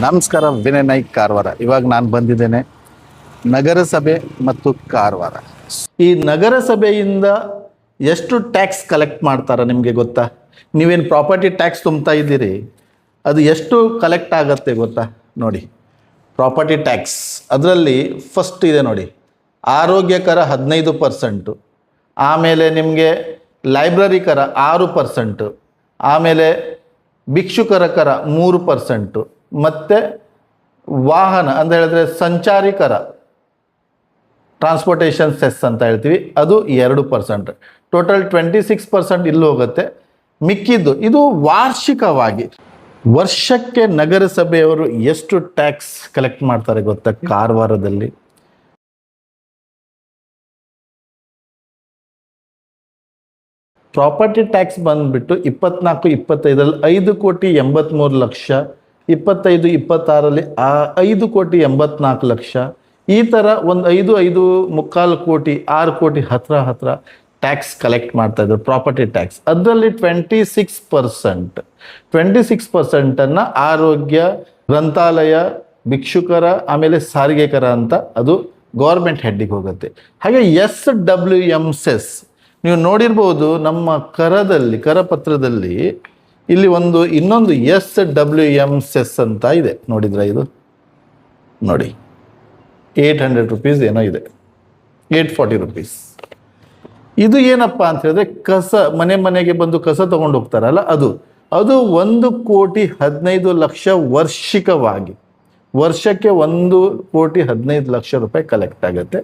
ನಮಸ್ಕಾರ, ವಿನಯ್ ನಾಯ್ಕ್, ಕಾರವಾರ. ಇವಾಗ ನಾನು ಬಂದಿದ್ದೇನೆ ನಗರಸಭೆ ಮತ್ತು ಕಾರವಾರ. ಈ ನಗರಸಭೆಯಿಂದ ಎಷ್ಟು ಟ್ಯಾಕ್ಸ್ ಕಲೆಕ್ಟ್ ಮಾಡ್ತಾರೆ ನಿಮಗೆ ಗೊತ್ತಾ? ನೀವೇನು ಪ್ರಾಪರ್ಟಿ ಟ್ಯಾಕ್ಸ್ ತುಂಬ್ತಾ ಇದ್ದೀರಿ, ಅದು ಎಷ್ಟು ಕಲೆಕ್ಟ್ ಆಗುತ್ತೆ ಗೊತ್ತಾ? ನೋಡಿ, ಪ್ರಾಪರ್ಟಿ ಟ್ಯಾಕ್ಸ್ ಅದರಲ್ಲಿ ಫಸ್ಟ್ ಇದೆ ನೋಡಿ, ಆರೋಗ್ಯಕರ 15%, ಆಮೇಲೆ ನಿಮಗೆ ಲೈಬ್ರರಿ ಕರ 6%, ಆಮೇಲೆ ಭಿಕ್ಷುಕರ ಕರ 3%, ಮತ್ತು ವಾಹನ ಅಂತ ಹೇಳಿದ್ರೆ ಸಂಚಾರಿ ಕರ, ಟ್ರಾನ್ಸ್ಪೋರ್ಟೇಷನ್ ಸೆಸ್ ಅಂತ ಹೇಳ್ತೀವಿ, ಅದು 2%. ಟೋಟಲ್ 26% ಇಲ್ಲಿ ಹೋಗುತ್ತೆ. ಮಿಕ್ಕಿದ್ದು ಇದು ವಾರ್ಷಿಕವಾಗಿ. ವರ್ಷಕ್ಕೆ ನಗರಸಭೆಯವರು ಎಷ್ಟು ಟ್ಯಾಕ್ಸ್ ಕಲೆಕ್ಟ್ ಮಾಡ್ತಾರೆ ಗೊತ್ತಾ ಕಾರವಾರದಲ್ಲಿ? ಪ್ರಾಪರ್ಟಿ ಟ್ಯಾಕ್ಸ್ ಬಂದ್ಬಿಟ್ಟು 24-25ರಲ್ಲಿ 5,83,00,000, 25-26ರಲ್ಲಿ 5,84,00,000, ಈ ಥರ ಒಂದು 5-5.25 ಕೋಟಿ, 6 ಕೋಟಿ ಹತ್ರ ಟ್ಯಾಕ್ಸ್ ಕಲೆಕ್ಟ್ ಮಾಡ್ತಾ ಇದ್ರು ಪ್ರಾಪರ್ಟಿ ಟ್ಯಾಕ್ಸ್. ಅದರಲ್ಲಿ 26% ಆರೋಗ್ಯ, ಗ್ರಂಥಾಲಯ, ಭಿಕ್ಷುಕರ, ಆಮೇಲೆ ಸಾರಿಗೆ ಕರ ಅಂತ ಅದು ಗೌರ್ಮೆಂಟ್ ಹೆಡ್ಡಿಗೆ ಹೋಗುತ್ತೆ. ಹಾಗೆ SWM ಸೆಸ್ ನೀವು ನೋಡಿರ್ಬೋದು ನಮ್ಮ ಕರಪತ್ರದಲ್ಲಿ ಇಲ್ಲಿ ಇನ್ನೊಂದು SWM ಸೆಸ್ ಅಂತ ಇದೆ, ನೋಡಿದ್ರ? ಇದು ನೋಡಿ, 800 ರೂಪೀಸ್ ಏನೋ ಇದೆ, 840 ರೂಪೀಸ್. ಇದು ಏನಪ್ಪ ಅಂತ ಹೇಳಿದ್ರೆ ಕಸ, ಮನೆಗೆ ಬಂದು ಕಸ ತಗೊಂಡು ಹೋಗ್ತಾರಲ್ಲ, ಅದು 1,15,00,000 ವಾರ್ಷಿಕವಾಗಿ, ವರ್ಷಕ್ಕೆ 1,15,00,000 ರೂಪಾಯಿ ಕಲೆಕ್ಟ್ ಆಗುತ್ತೆ.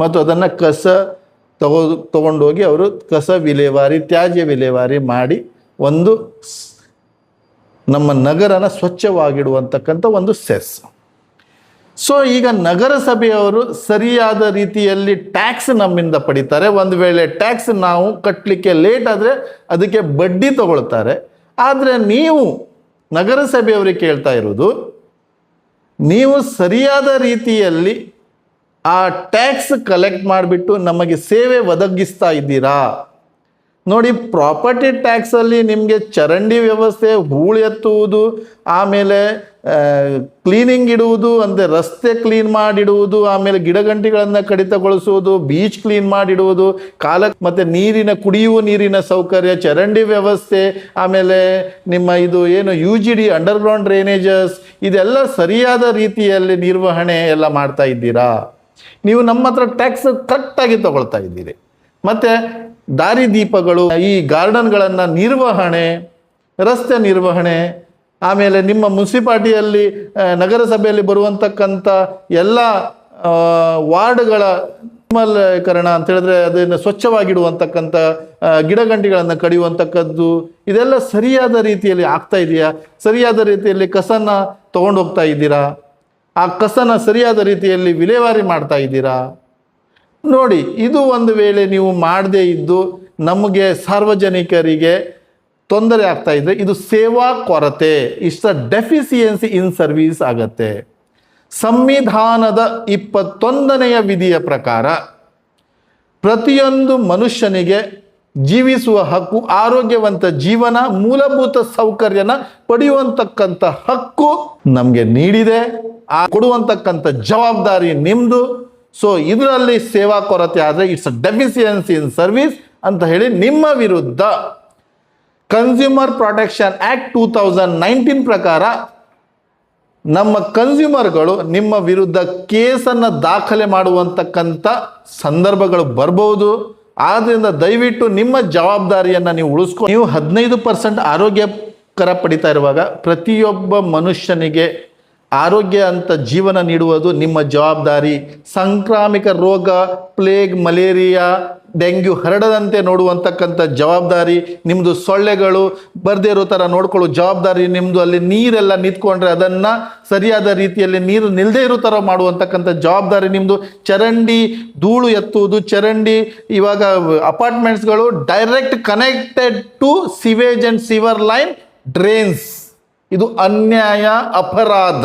ಮತ್ತು ಅದನ್ನು ಕಸ ತಗೊಂಡೋಗಿ ಅವರು ಕಸ ವಿಲೇವಾರಿ, ತ್ಯಾಜ್ಯ ವಿಲೇವಾರಿ ಮಾಡಿ ನಮ್ಮ ನಗರನ ಸ್ವಚ್ಛವಾಗಿಡುವಂತಕ್ಕಂಥ ಒಂದು ಸೆಸ್. ಸೊ ಈಗ ನಗರಸಭೆಯವರು ಸರಿಯಾದ ರೀತಿಯಲ್ಲಿ ಟ್ಯಾಕ್ಸ್ ನಮ್ಮಿಂದ ಪಡಿತಾರೆ. ಒಂದು ವೇಳೆ ಟ್ಯಾಕ್ಸ್ ನಾವು ಕಟ್ಟಲಿಕ್ಕೆ ಲೇಟ್ ಆದರೆ ಅದಕ್ಕೆ ಬಡ್ಡಿ ತಗೊಳ್ತಾರೆ. ಆದರೆ ನೀವು ನಗರಸಭೆಯವರಿಗೆ ಕೇಳ್ತಾ ಇರೋದು, ನೀವು ಸರಿಯಾದ ರೀತಿಯಲ್ಲಿ ಆ ಟ್ಯಾಕ್ಸ್ ಕಲೆಕ್ಟ್ ಮಾಡಿಬಿಟ್ಟು ನಮಗೆ ಸೇವೆ ಒದಗಿಸ್ತಾ ಇದ್ದೀರಾ? ನೋಡಿ, ಪ್ರಾಪರ್ಟಿ ಟ್ಯಾಕ್ಸಲ್ಲಿ ನಿಮಗೆ ಚರಂಡಿ ವ್ಯವಸ್ಥೆ, ಹೂಳು ಎತ್ತುವುದು, ಆಮೇಲೆ ಕ್ಲೀನಿಂಗ್ ಇಡುವುದು, ಅಂದರೆ ರಸ್ತೆ ಕ್ಲೀನ್ ಮಾಡಿಡುವುದು, ಆಮೇಲೆ ಗಿಡಗಂಟಿಗಳನ್ನು ಕಡಿತಗೊಳಿಸುವುದು, ಬೀಚ್ ಕ್ಲೀನ್ ಮಾಡಿಡುವುದು, ಮತ್ತು ಕುಡಿಯುವ ನೀರಿನ ಸೌಕರ್ಯ, ಚರಂಡಿ ವ್ಯವಸ್ಥೆ, ಆಮೇಲೆ ನಿಮ್ಮ ಇದು ಏನು UGD ಅಂಡರ್ಗ್ರೌಂಡ್ ಡ್ರೈನೇಜಸ್, ಇದೆಲ್ಲ ಸರಿಯಾದ ರೀತಿಯಲ್ಲಿ ನಿರ್ವಹಣೆ ಎಲ್ಲ ಮಾಡ್ತಾ ಇದ್ದೀರಾ? ನೀವು ನಮ್ಮ ಹತ್ರ ಟ್ಯಾಕ್ಸ್ ಕರೆಕ್ಟಾಗಿ ತಗೊಳ್ತಾ ಇದ್ದೀರಿ. ಮತ್ತು ದಾರಿದೀಪಗಳು, ಈ ಗಾರ್ಡನ್ಗಳನ್ನು ನಿರ್ವಹಣೆ, ರಸ್ತೆ ನಿರ್ವಹಣೆ, ಆಮೇಲೆ ನಿಮ್ಮ ಮುನ್ಸಿಪಾಲ್ಟಿಯಲ್ಲಿ ನಗರಸಭೆಯಲ್ಲಿ ಬರುವಂತಕ್ಕಂಥ ಎಲ್ಲ ವಾರ್ಡ್ಗಳ ನಿರ್ಮಲೀಕರಣ ಅಂತ ಹೇಳಿದ್ರೆ ಅದನ್ನು ಸ್ವಚ್ಛವಾಗಿಡುವಂತಕ್ಕಂಥ, ಗಿಡಗಂಟಿಗಳನ್ನು ಕಡಿಯುವಂತಕ್ಕದ್ದು, ಇದೆಲ್ಲ ಸರಿಯಾದ ರೀತಿಯಲ್ಲಿ ಆಗ್ತಾ ಇದೆಯಾ? ಸರಿಯಾದ ರೀತಿಯಲ್ಲಿ ಕಸನ ತಗೊಂಡು ಹೋಗ್ತಾ ಇದ್ದೀರಾ? ಆ ಕಸನ ಸರಿಯಾದ ರೀತಿಯಲ್ಲಿ ವಿಲೇವಾರಿ ಮಾಡ್ತಾ ಇದ್ದೀರಾ? ನೋಡಿ, ಇದು ಒಂದು ವೇಳೆ ನೀವು ಮಾಡದೇ ಇದ್ದು ನಮಗೆ ಸಾರ್ವಜನಿಕರಿಗೆ ತೊಂದರೆ ಆಗ್ತಾ ಇದ್ರೆ ಇದು ಸೇವಾ ಕೊರತೆ, it's a deficiency in service ಆಗತ್ತೆ. ಸಂವಿಧಾನದ 21ನೆಯ ವಿಧಿಯ ಪ್ರಕಾರ ಪ್ರತಿಯೊಂದು ಮನುಷ್ಯನಿಗೆ ಜೀವಿಸುವ ಹಕ್ಕು, ಆರೋಗ್ಯವಂತ ಜೀವನ, ಮೂಲಭೂತ ಸೌಕರ್ಯನ ಪಡೆಯುವಂತಕ್ಕಂಥ ಹಕ್ಕು ನಮಗೆ ನೀಡಿದೆ. ಆ ಕೊಡುವಂತಕ್ಕಂಥ ಜವಾಬ್ದಾರಿ ನಿಮ್ಮದು. ಸೊ ಇದರಲ್ಲಿ ಸೇವಾ ಕೊರತೆ ಆದರೆ it's a deficiency in service ಅಂತ ಹೇಳಿ ನಿಮ್ಮ ವಿರುದ್ಧ ಕನ್ಸ್ಯೂಮರ್ ಪ್ರೊಟೆಕ್ಷನ್ ಆಕ್ಟ್ 2019 ಪ್ರಕಾರ ನಮ್ಮ ಕನ್ಸ್ಯೂಮರ್ಗಳು ನಿಮ್ಮ ವಿರುದ್ಧ ಕೇಸನ್ನು ದಾಖಲೆ ಮಾಡುವಂತಕ್ಕಂಥ ಸಂದರ್ಭಗಳು ಬರ್ಬೋದು. ಆದ್ದರಿಂದ ದಯವಿಟ್ಟು ನಿಮ್ಮ ಜವಾಬ್ದಾರಿಯನ್ನು ನೀವು ಉಳಿಸ್ಕೊಂಡು, ನೀವು 15% ಆರೋಗ್ಯಕರ ಪಡಿತಾ ಇರುವಾಗ ಪ್ರತಿಯೊಬ್ಬ ಮನುಷ್ಯನಿಗೆ ಆರೋಗ್ಯ ಅಂತ ಜೀವನ ನೀಡುವುದು ನಿಮ್ಮ ಜವಾಬ್ದಾರಿ. ಸಾಂಕ್ರಾಮಿಕ ರೋಗ, ಪ್ಲೇಗ್, ಮಲೇರಿಯಾ, ಡೆಂಗ್ಯೂ ಹರಡದಂತೆ ನೋಡುವಂತಕ್ಕಂಥ ಜವಾಬ್ದಾರಿ ನಿಮ್ಮದು. ಸೊಳ್ಳೆಗಳು ಬರದೇ ಇರೋ ಥರ ನೋಡ್ಕೊಳ್ಳೋ ಜವಾಬ್ದಾರಿ ನಿಮ್ಮದು. ಅಲ್ಲಿ ನೀರೆಲ್ಲ ನಿಂತ್ಕೊಂಡ್ರೆ ಅದನ್ನು ಸರಿಯಾದ ರೀತಿಯಲ್ಲಿ ನೀರು ನಿಲ್ಲದೇ ಇರೋ ಥರ ಮಾಡುವಂತಕ್ಕಂಥ ಜವಾಬ್ದಾರಿ ನಿಮ್ಮದು. ಚರಂಡಿ ಧೂಳು ಎತ್ತುವುದು, ಚರಂಡಿ, ಇವಾಗ ಅಪಾರ್ಟ್ಮೆಂಟ್ಸ್ಗಳು direct connected to sewage and sewer line drains, ಇದು ಅನ್ಯಾಯ, ಅಪರಾಧ.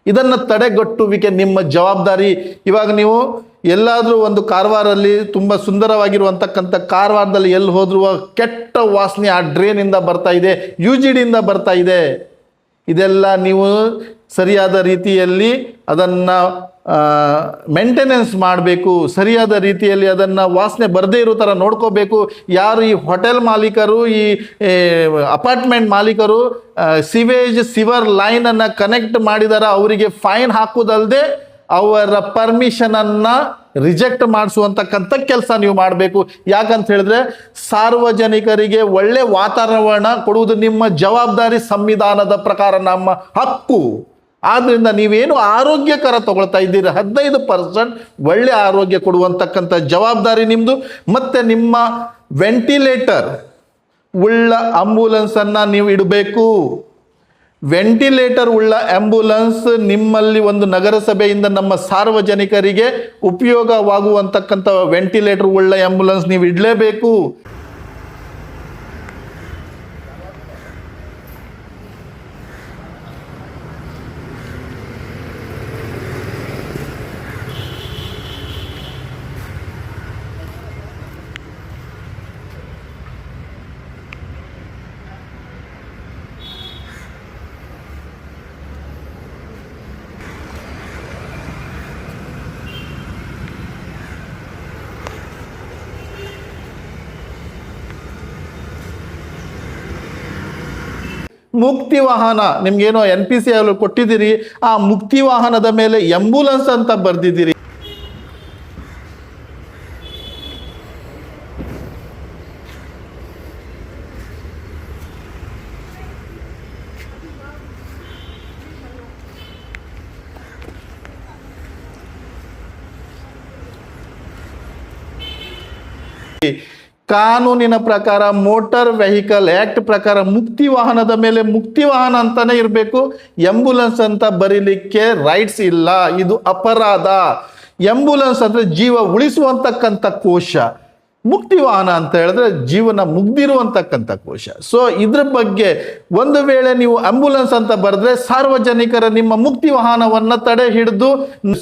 ಇದನ್ನು ತಡೆಗಟ್ಟುವಿಕೆ ನಿಮ್ಮ ಜವಾಬ್ದಾರಿ. ಇವಾಗ ನೀವು ಎಲ್ಲಾದರೂ ಒಂದು ಕಾರವಾರಲ್ಲಿ ತುಂಬ ಸುಂದರವಾಗಿರುವಂತಕ್ಕಂಥ ಕಾರವಾರದಲ್ಲಿ ಎಲ್ಲಿ ಹೋದ್ರೂ ಕೆಟ್ಟ ವಾಸನೆ ಆ ಡ್ರೈನಿಂದ ಬರ್ತಾ ಇದೆ, UGDಯಿಂದ ಬರ್ತಾ ಇದೆ. ಇದೆಲ್ಲ ನೀವು ಸರಿಯಾದ ರೀತಿಯಲ್ಲಿ ಅದನ್ನು ಮೇಂಟೆನೆನ್ಸ್ ಮಾಡಬೇಕು, ಸರಿಯಾದ ರೀತಿಯಲ್ಲಿ ಅದನ್ನು ವಾಸನೆ ಬರದೇ ಇರೋ ಥರ ನೋಡ್ಕೋಬೇಕು. ಯಾರು ಈ ಹೋಟೆಲ್ ಮಾಲೀಕರು, ಈ ಅಪಾರ್ಟ್ಮೆಂಟ್ ಮಾಲೀಕರು ಸಿವರ್ ಲೈನನ್ನು ಕನೆಕ್ಟ್ ಮಾಡಿದಾರ ಅವರಿಗೆ ಫೈನ್ ಹಾಕೋದಲ್ಲದೆ ಅವರ ಪರ್ಮಿಷನನ್ನು ರಿಜೆಕ್ಟ್ ಮಾಡಿಸುವಂತಕ್ಕಂಥ ಕೆಲಸ ನೀವು ಮಾಡಬೇಕು. ಯಾಕಂತ ಹೇಳಿದ್ರೆ ಸಾರ್ವಜನಿಕರಿಗೆ ಒಳ್ಳೆ ವಾತಾವರಣ ಕೊಡುವುದು ನಿಮ್ಮ ಜವಾಬ್ದಾರಿ, ಸಂವಿಧಾನದ ಪ್ರಕಾರ ನಮ್ಮ ಹಕ್ಕು. ಆದ್ದರಿಂದ ನೀವೇನು ಆರೋಗ್ಯಕರ ತಗೊಳ್ತಾ ಇದ್ದೀರಿ 15% ಒಳ್ಳೆ ಆರೋಗ್ಯ ಕೊಡುವಂತಕ್ಕಂಥ ಜವಾಬ್ದಾರಿ ನಿಮ್ಮದು. ಮತ್ತು ನಿಮ್ಮ ವೆಂಟಿಲೇಟರ್ ಉಳ್ಳ ಆಂಬ್ಯುಲೆನ್ಸನ್ನು ನೀವು ಇಡಬೇಕು. ವೆಂಟಿಲೇಟರ್ ಉಳ್ಳ ಆಂಬ್ಯುಲೆನ್ಸ್ ನಿಮ್ಮಲ್ಲಿ ಒಂದು ನಗರಸಭೆಯಿಂದ ನಮ್ಮ ಸಾರ್ವಜನಿಕರಿಗೆ ಉಪಯೋಗವಾಗುವಂತಕ್ಕಂಥ ವೆಂಟಿಲೇಟರ್ ಉಳ್ಳ ಆಂಬ್ಯುಲೆನ್ಸ್ ನೀವು ಇಡಲೇಬೇಕು. ಮುಕ್ತಿ ವಾಹನ ನಿಮ್ಗೇನೋ NPC ಅಲ್ಲಿ ಕೊಟ್ಟಿದ್ದೀರಿ, ಆ ಮುಕ್ತಿ ವಾಹನದ ಮೇಲೆ ಆಂಬ್ಯುಲೆನ್ಸ್ ಅಂತ ಬರ್ದಿದ್ದೀರಿ. ಕಾನೂನಿನ ಪ್ರಕಾರ ಮೋಟಾರ್ ವೆಹಿಕಲ್ ಆಕ್ಟ್ ಪ್ರಕಾರ ಮುಕ್ತಿ ವಾಹನದ ಮೇಲೆ ಮುಕ್ತಿ ವಾಹನ ಅಂತಾನೆ ಇರಬೇಕು, ಆಂಬ್ಯುಲೆನ್ಸ್ ಅಂತ ಬರೀಲಿಕ್ಕೆ ರೈಟ್ಸ್ ಇಲ್ಲ. ಇದು ಅಪರಾಧ. ಆಂಬ್ಯುಲೆನ್ಸ್ ಅಂದ್ರೆ ಜೀವ ಉಳಿಸುವಂತಕ್ಕಂಥ ಕೋಶ, ಮುಕ್ತಿ ವಾಹನ ಅಂತ ಹೇಳಿದ್ರೆ ಜೀವನ ಮುಗ್ದಿರುವಂತಕ್ಕಂಥ ಕೋಶ. ಸೊ ಇದ್ರ ಬಗ್ಗೆ ಒಂದು ವೇಳೆ ನೀವು ಆಂಬ್ಯುಲೆನ್ಸ್ ಅಂತ ಬರೆದ್ರೆ ಸಾರ್ವಜನಿಕರ ನಿಮ್ಮ ಮುಕ್ತಿ ವಾಹನವನ್ನ ತಡೆ ಹಿಡಿದು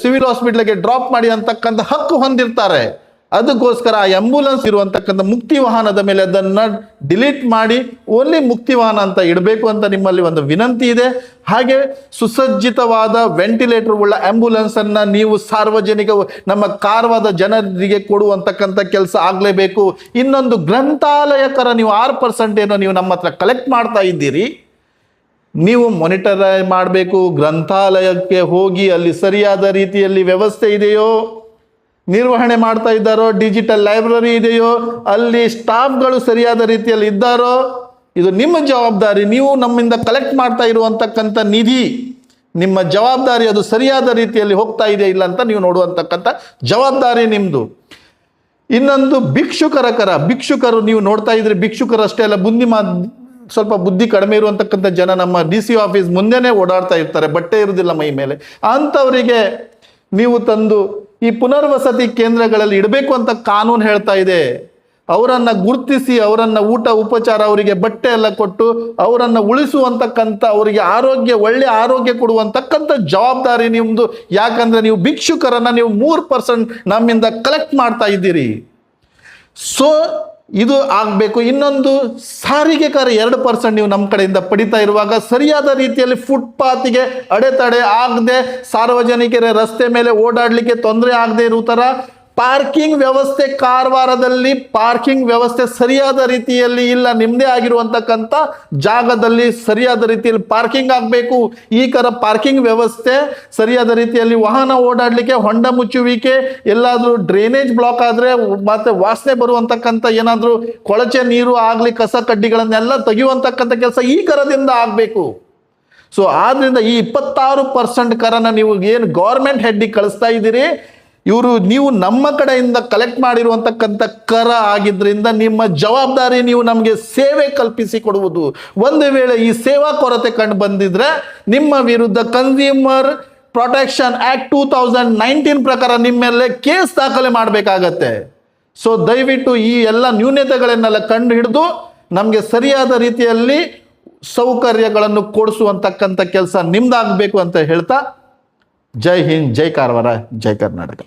ಸಿವಿಲ್ ಹಾಸ್ಪಿಟಲ್ಗೆ ಡ್ರಾಪ್ ಮಾಡಿ ಅಂತಕ್ಕಂಥ ಹಕ್ಕು ಹೊಂದಿರ್ತಾರೆ. ಅದಕ್ಕೋಸ್ಕರ ಆ ಆಂಬ್ಯುಲೆನ್ಸ್ ಇರುವಂತಕ್ಕಂಥ ಮುಕ್ತಿ ವಾಹನದ ಮೇಲೆ ಅದನ್ನು ಡಿಲೀಟ್ ಮಾಡಿ ಓನ್ಲಿ ಮುಕ್ತಿ ವಾಹನ ಅಂತ ಇಡಬೇಕು ಅಂತ ನಿಮ್ಮಲ್ಲಿ ಒಂದು ವಿನಂತಿ ಇದೆ. ಹಾಗೆ ಸುಸಜ್ಜಿತವಾದ ವೆಂಟಿಲೇಟರ್ ಉಳ್ಳ ಆಂಬ್ಯುಲೆನ್ಸ್ ಅನ್ನ ನೀವು ಸಾರ್ವಜನಿಕ ನಮ್ಮ ಕಾರವಾರ ಜನರಿಗೆ ಕೊಡುವಂತಕ್ಕಂಥ ಕೆಲಸ ಆಗಲೇಬೇಕು. ಇನ್ನೊಂದು ಗ್ರಂಥಾಲಯಕರ ನೀವು 6% ಏನೋ ನೀವು ನಮ್ಮ ಹತ್ರ ಕಲೆಕ್ಟ್ ಮಾಡ್ತಾ ಇದ್ದೀರಿ, ನೀವು ಮಾನಿಟರ್ ಮಾಡಬೇಕು. ಗ್ರಂಥಾಲಯಕ್ಕೆ ಹೋಗಿ ಅಲ್ಲಿ ಸರಿಯಾದ ರೀತಿಯಲ್ಲಿ ವ್ಯವಸ್ಥೆ ಇದೆಯೋ, ನಿರ್ವಹಣೆ ಮಾಡ್ತಾ ಇದ್ದಾರೋ, ಡಿಜಿಟಲ್ ಲೈಬ್ರರಿ ಇದೆಯೋ, ಅಲ್ಲಿ ಸ್ಟಾಫ್ಗಳು ಸರಿಯಾದ ರೀತಿಯಲ್ಲಿ ಇದ್ದಾರೋ, ಇದು ನಿಮ್ಮ ಜವಾಬ್ದಾರಿ. ನೀವು ನಮ್ಮಿಂದ ಕಲೆಕ್ಟ್ ಮಾಡ್ತಾ ಇರುವಂತಕ್ಕಂಥ ನಿಧಿ ನಿಮ್ಮ ಜವಾಬ್ದಾರಿ, ಅದು ಸರಿಯಾದ ರೀತಿಯಲ್ಲಿ ಹೋಗ್ತಾ ಇದೆ ಇಲ್ಲ ಅಂತ ನೀವು ನೋಡುವಂತಕ್ಕಂಥ ಜವಾಬ್ದಾರಿ ನಿಮ್ಮದು. ಇನ್ನೊಂದು ಭಿಕ್ಷುಕರು ನೀವು ನೋಡ್ತಾ ಇದ್ರೆ ಭಿಕ್ಷುಕರು ಅಷ್ಟೇ ಅಲ್ಲ, ಸ್ವಲ್ಪ ಬುದ್ಧಿ ಕಡಿಮೆ ಇರುವಂತಕ್ಕಂಥ ಜನ ನಮ್ಮ DC ಆಫೀಸ್ ಮುಂದೆನೇ ಓಡಾಡ್ತಾ ಇರ್ತಾರೆ, ಬಟ್ಟೆ ಇರುವುದಿಲ್ಲ ಮೈ ಮೇಲೆ. ಅಂಥವರಿಗೆ ನೀವು ತಂದು ಈ ಪುನರ್ವಸತಿ ಕೇಂದ್ರಗಳಲ್ಲಿ ಇಡಬೇಕು ಅಂತ ಕಾನೂನು ಹೇಳ್ತಾ ಇದೆ. ಅವರನ್ನು ಗುರುತಿಸಿ ಅವರನ್ನು ಊಟ ಉಪಚಾರ, ಅವರಿಗೆ ಬಟ್ಟೆ ಎಲ್ಲ ಕೊಟ್ಟು ಅವರನ್ನು ಉಳಿಸುವಂತಕ್ಕಂಥ, ಅವರಿಗೆ ಒಳ್ಳೆ ಆರೋಗ್ಯ ಕೊಡುವಂತಕ್ಕಂಥ ಜವಾಬ್ದಾರಿ ನಿಮ್ಮದು. ಯಾಕಂದ್ರೆ ನೀವು ಭಿಕ್ಷುಕರನ್ನ ನೀವು 3% ನಮ್ಮಿಂದ ಕಲೆಕ್ಟ್ ಮಾಡ್ತಾ ಇದ್ದೀರಿ. ಸೊ ಇದು ಆಗಬೇಕು. ಇನ್ನೊಂದು ಸಾರಿಗೆಕಾರ 2% ನೀವು ನಮ್ಮ ಕಡೆಯಿಂದ ಪಡಿತಾ ಇರುವಾಗ ಸರಿಯಾದ ರೀತಿಯಲ್ಲಿ ಫುಟ್ಪಾತಿಗೆ ಅಡೆತಡೆ ಆಗದೆ, ಸಾರ್ವಜನಿಕರ ರಸ್ತೆ ಮೇಲೆ ಓಡಾಡಲಿಕ್ಕೆ ತೊಂದರೆ ಆಗದೆ ಇರೋ ಥರ ಪಾರ್ಕಿಂಗ್ ವ್ಯವಸ್ಥೆ, ಕಾರವಾರದಲ್ಲಿ ಪಾರ್ಕಿಂಗ್ ವ್ಯವಸ್ಥೆ ಸರಿಯಾದ ರೀತಿಯಲ್ಲಿ ಇಲ್ಲ. ನಿಮ್ಮದೇ ಆಗಿರುವಂತಕ್ಕಂಥ ಜಾಗದಲ್ಲಿ ಸರಿಯಾದ ರೀತಿಯಲ್ಲಿ ಪಾರ್ಕಿಂಗ್ ಆಗಬೇಕು. ಈ ಪಾರ್ಕಿಂಗ್ ವ್ಯವಸ್ಥೆ ಸರಿಯಾದ ರೀತಿಯಲ್ಲಿ ವಾಹನ ಓಡಾಡಲಿಕ್ಕೆ, ಹೊಂಡ ಮುಚ್ಚುವಿಕೆ, ಎಲ್ಲಾದರೂ ಡ್ರೈನೇಜ್ ಬ್ಲಾಕ್ ಆದರೆ ಮತ್ತೆ ವಾಸನೆ ಬರುವಂತಕ್ಕಂಥ ಏನಾದರೂ ಕೊಳಚೆ ನೀರು ಆಗಲಿ, ಕಸ ಕಡ್ಡಿಗಳನ್ನೆಲ್ಲ ತೆಗೆಯುವಂತಕ್ಕಂಥ ಕೆಲಸ ಈ ಕರದಿಂದ ಆಗಬೇಕು. ಸೊ ಆದ್ರಿಂದ ಈ 26% ಕರನ ನೀವು ಏನು ಗೌರ್ಮೆಂಟ್ ಹೆಡ್ಡಿಗೆ ಕಳಿಸ್ತಾ ಇದ್ದೀರಿ, ನೀವು ನಮ್ಮ ಕಡೆಯಿಂದ ಕಲೆಕ್ಟ್ ಮಾಡಿರುವಂತಕ್ಕಂಥ ಕರ ಆಗಿದ್ರಿಂದ ನಿಮ್ಮ ಜವಾಬ್ದಾರಿ ನೀವು ನಮಗೆ ಸೇವೆ ಕಲ್ಪಿಸಿ ಕೊಡುವುದು. ಒಂದು ವೇಳೆ ಈ ಸೇವಾ ಕೊರತೆ ಕಂಡು ಬಂದಿದ್ರೆ ನಿಮ್ಮ ವಿರುದ್ಧ ಕನ್ಸ್ಯೂಮರ್ ಪ್ರೊಟೆಕ್ಷನ್ ಆಕ್ಟ್ 2019 ಪ್ರಕಾರ ನಿಮ್ಮ ಮೇಲೆ ಕೇಸ್ ದಾಖಲೆ ಮಾಡಬೇಕಾಗತ್ತೆ. ಸೊ ದಯವಿಟ್ಟು ಈ ಎಲ್ಲ ನ್ಯೂನತೆಗಳನ್ನೆಲ್ಲ ಕಂಡು ಹಿಡಿದು ನಮಗೆ ಸರಿಯಾದ ರೀತಿಯಲ್ಲಿ ಸೌಕರ್ಯಗಳನ್ನು ಕೊಡಿಸುವಂತಕ್ಕಂಥ ಕೆಲಸ ನಿಮ್ದಾಗಬೇಕು ಅಂತ ಹೇಳ್ತಾ, ಜೈ ಹಿಂದ್, ಜೈ ಕಾರವಾರ, ಜೈ ಕರ್ನಾಟಕ.